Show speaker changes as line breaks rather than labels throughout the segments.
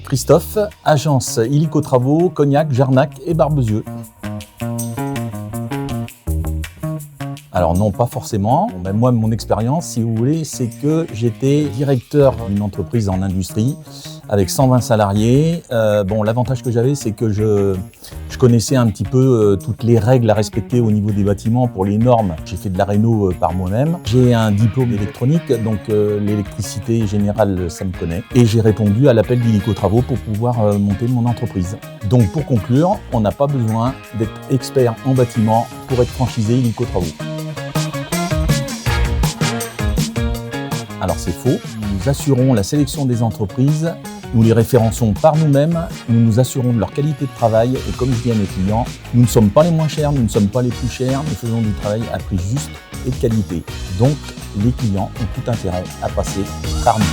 Christophe, agence Illico Travaux, Cognac, Jarnac et Barbezieux. Alors non, pas forcément. Ben moi, mon expérience, si vous voulez, c'est que j'étais directeur d'une entreprise en industrie avec 120 salariés. L'avantage que j'avais, c'est que je connaissais un petit peu toutes les règles à respecter au niveau des bâtiments pour les normes. J'ai fait de la réno par moi-même. J'ai un diplôme électronique, donc l'électricité générale, ça me connaît. Et j'ai répondu à l'appel d'Illico Travaux pour pouvoir monter mon entreprise. Donc pour conclure, on n'a pas besoin d'être expert en bâtiment pour être franchisé Illico Travaux. Alors c'est faux, nous assurons la sélection des entreprises, nous les référençons par nous-mêmes, nous nous assurons de leur qualité de travail et comme je dis à mes clients, nous ne sommes pas les moins chers, nous ne sommes pas les plus chers, nous faisons du travail à prix juste et de qualité. Donc les clients ont tout intérêt à passer par nous.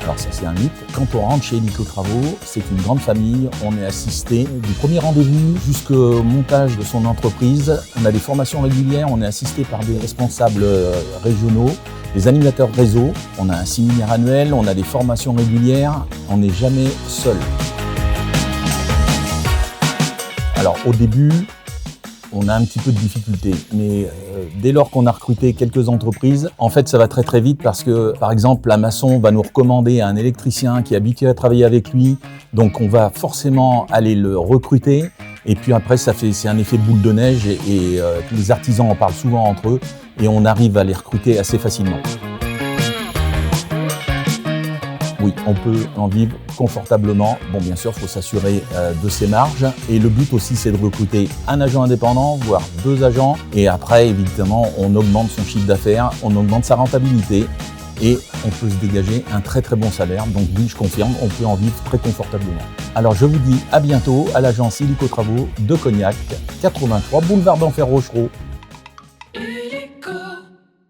Alors ça c'est un mythe. Quand on rentre chez Illico Travaux, c'est une grande famille, on est assisté du premier rendez-vous jusqu'au montage de son entreprise. On a des formations régulières, on est assisté par des responsables régionaux, des animateurs réseau, on a un séminaire annuel, on a des formations régulières, on n'est jamais seul. Alors au début, on a un petit peu de difficultés, mais dès lors qu'on a recruté quelques entreprises, en fait ça va très très vite parce que par exemple un maçon va nous recommander un électricien qui est habitué à travailler avec lui, donc on va forcément aller le recruter et puis après c'est un effet boule de neige et les artisans en parlent souvent entre eux et on arrive à les recruter assez facilement. Oui, on peut en vivre confortablement. Bon, bien sûr, il faut s'assurer de ses marges. Et le but aussi, c'est de recruter un agent indépendant, voire 2 agents. Et après, évidemment, on augmente son chiffre d'affaires, on augmente sa rentabilité. Et on peut se dégager un très très bon salaire. Donc oui, je confirme, on peut en vivre très confortablement. Alors je vous dis à bientôt à l'agence Illico Travaux de Cognac, 83 boulevard d'Enfer Rochereau.